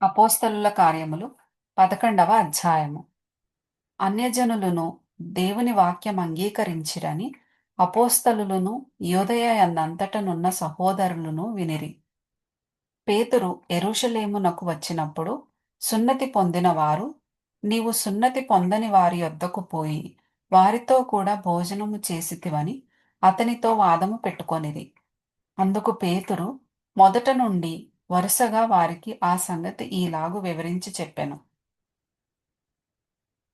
అపోస్తలుల కార్యములు 11వ అధ్యాయము. అన్యజనులను దేవుని వాక్యం అంగీకరించిరని అపోస్తలులను యూదయ యందంతటనున్న సహోదరులను వినిరి. పేతురు యెరూషలేమునకు వచ్చినప్పుడు సున్నతి పొందిన వారు, నీవు సున్నతి పొందని వారి యొద్దకు పోయి వారితో కూడా భోజనము చేసితివని అతనితో వాదము పెట్టుకొనిరి. అందుకు పేతురు మొదట నుండి వరుసగా వారికి ఆ సంగతి ఈలాగు వివరించి చెప్పెను.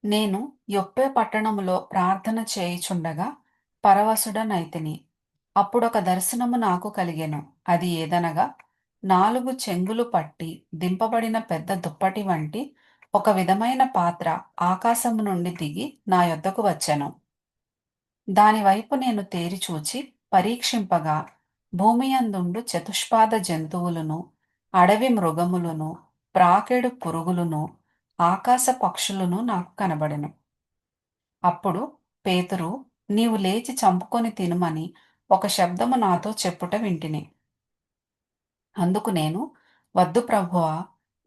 నేను యొప్పే పట్టణములో ప్రార్థన చేయుచుండగా పరవశుడనైతిని. అప్పుడొక దర్శనము నాకు కలిగెను. అది ఏదనగా 4 చెంగులు పట్టి దింపబడిన పెద్ద దుప్పటి వంటి ఒక విధమైన పాత్ర ఆకాశము నుండి దిగి నా యొద్దకు వచ్చెను. దాని వైపు నేను తేరి చూచి పరీక్షింపగా భూమియందుండు చతుష్పాద జంతువులను, అడవి మృగములను, ప్రాకెడు పురుగులను, ఆకాశ పక్షులను నాకు కనబడెను. అప్పుడు పేతురు, నీవు లేచి చంపుకొని తినుమని ఒక శబ్దము నాతో చెప్పుట వింటిని. అందుకు నేను, వద్దు ప్రభువా,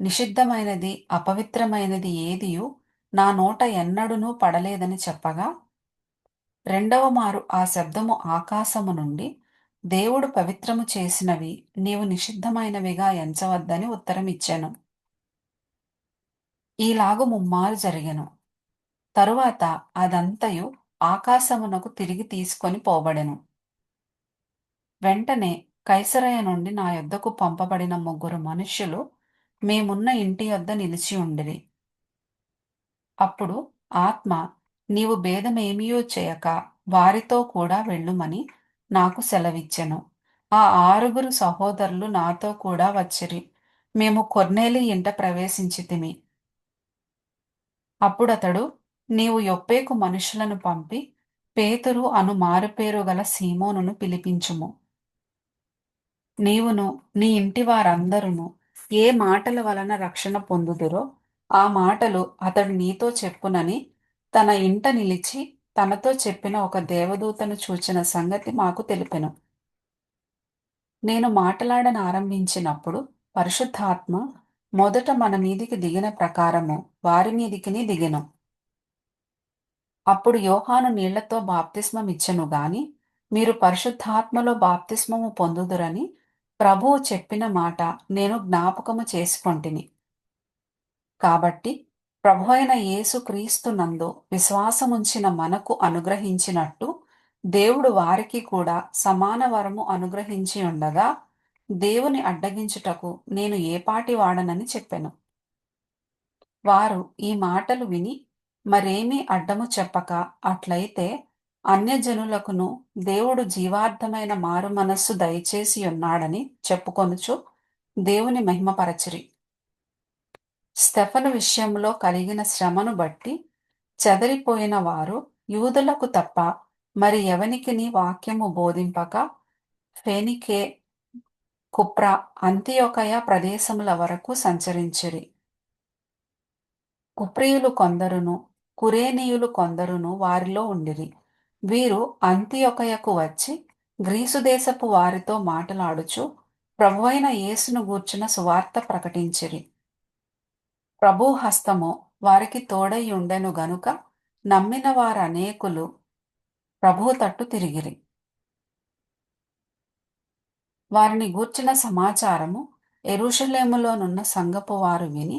నిషిద్ధమైనది అపవిత్రమైనది ఏదియు నా నోట ఎన్నడునూ పడలేదని చెప్పగా, రెండవ మారు ఆ శబ్దము ఆకాశము నుండి, దేవుడు పవిత్రము చేసినవి నీవు నిషిద్ధమైనవిగా ఎంచవద్దని ఉత్తరమిచ్చెను. ఈలాగు ముమ్మారు జరిగెను. తరువాత అదంతయు ఆకాశమునకు తిరిగి తీసుకొని పోబడెను. వెంటనే కైసరయ నుండి నా యొద్దకు పంపబడిన 3 మనుష్యులు మేమున్న ఇంటి యొద్ద నిలిచి ఉండిరి. అప్పుడు ఆత్మ, నీవు భేదమేమియూ చేయక వారితో కూడా వెళ్ళుమని నాకు సెలవిచ్చెను. ఆ 6 సహోదరులు నాతో కూడా వచ్చిరి. మేము కొర్నేలి ఇంట ప్రవేశించితిమి. అప్పుడతడు, నీవు యొప్పేకు మనుషులను పంపి పేతురు అను మారుపేరు గల సీమోనును పిలిపించుము. నీవును నీ ఇంటి వారందరును ఏ మాటల వలన రక్షణ పొందుదురో ఆ మాటలు అతడు నీతో చెప్పునని తన ఇంట నిలిచి తనతో చెప్పిన ఒక దేవదూతను చూచిన సంగతి మాకు తెలిపెను. నేను మాటలాడనారంభించినప్పుడు పరిశుద్ధాత్మ మొదట మన మీదికి దిగిన ప్రకారము వారి మీదికిని దిగెను. అప్పుడు యోహాను నీళ్లతో బాప్తిస్మమిచ్చెను గాని మీరు పరిశుద్ధాత్మలో బాప్తిస్మము పొందుదురని ప్రభువు చెప్పిన మాట నేను జ్ఞాపకము చేసుకొంటిని. కాబట్టి ప్రభువైన యేసు క్రీస్తునందు విశ్వాసముంచిన మనకు అనుగ్రహించినట్టు దేవుడు వారికి కూడా సమాన వరము అనుగ్రహించి ఉండగా దేవుని అడ్డగించుటకు నేను ఏపాటి వాడనని చెప్పెను. వారు ఈ మాటలు విని మరేమీ అడ్డము చెప్పక, అట్లయితే అన్యజనులకును దేవుడు జీవార్థమైన మారు మనస్సు దయచేసి ఉన్నాడని చెప్పుకొనుచు దేవుని మహిమపరచిరి. స్తెఫను విషయంలో కలిగిన శ్రమను బట్టి చెదరిపోయిన వారు యూదులకు తప్ప మరి ఎవనికిని వాక్యము బోధింపక ఫేనికే, కుప్ర, అంతియొకయ ప్రదేశముల వరకు సంచరించిరి. కుప్రియులు కొందరును కురేనీయులు కొందరును వారిలో ఉండిరి. వీరు అంతియొకయకు వచ్చి గ్రీసు దేశపు వారితో మాటలాడుచు ప్రభువైన యేసును గూర్చిన సువార్త ప్రకటించిరి. ప్రభు హస్తము వారికి తోడై ఉండెను గనుక నమ్మిన వారనేకులు ప్రభువు తట్టు తిరిగిరి. వారిని గూర్చిన సమాచారము యెరూషలేములోనున్న సంఘపు వారు విని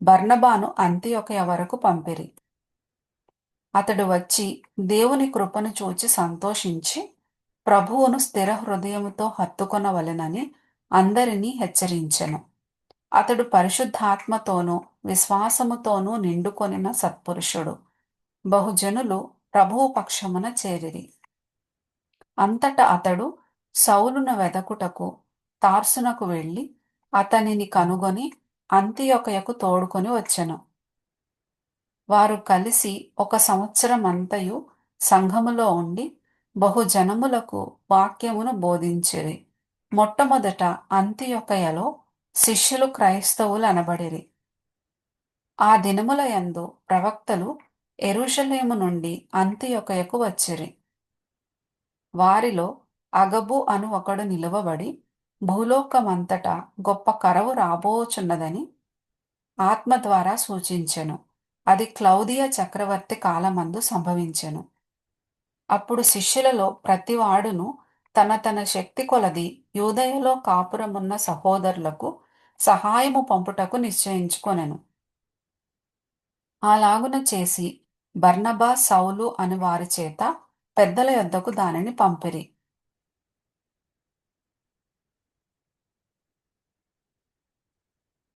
బర్నబాను అంతియొకయ వరకు పంపిరి. అతడు వచ్చి దేవుని కృపను చూచి సంతోషించి ప్రభువును స్థిర హృదయముతో హత్తుకొనవలెనని అందరినీ హెచ్చరించెను. అతడు పరిశుద్ధాత్మతోనూ విశ్వాసముతోనూ నిండుకొనిన సత్పురుషుడు. బహుజనులు ప్రభువు పక్షమున చేరిరి. అంతట అతడు సౌలును వెదకుటకు తార్సునకు వెళ్లి అతనిని కనుగొని అంతియొకయకు తోడుకొని వచ్చెను. వారు కలిసి 1 సంవత్సరమంతయు సంఘములో ఉండి బహుజనములకు వాక్యమును బోధించిరి. మొట్టమొదట అంతియొకయలో శిష్యులు క్రైస్తవులనబడిరి. ఆ దినముల యందు ప్రవక్తలు యెరూషలేము నుండి అంతియొకయకు వచ్చిరి. వారిలో అగబు అను ఒకడు నిలువబడి భూలోకమంతటా గొప్ప కరవు రాబోచున్నదని ఆత్మ ద్వారా సూచించెను. అది క్లౌదియ చక్రవర్తి కాలమందు సంభవించెను. అప్పుడు శిష్యులలో ప్రతివాడును తన తన శక్తి కొలది యూదయలో కాపురమున్న సహోదరులకు సహాయము పంపుటకు నిశ్చయించుకొనెను. అలాగున చేసి బర్నబా, సౌలు అను వారి చేత పెద్దల యొద్దకు దానిని పంపిరి.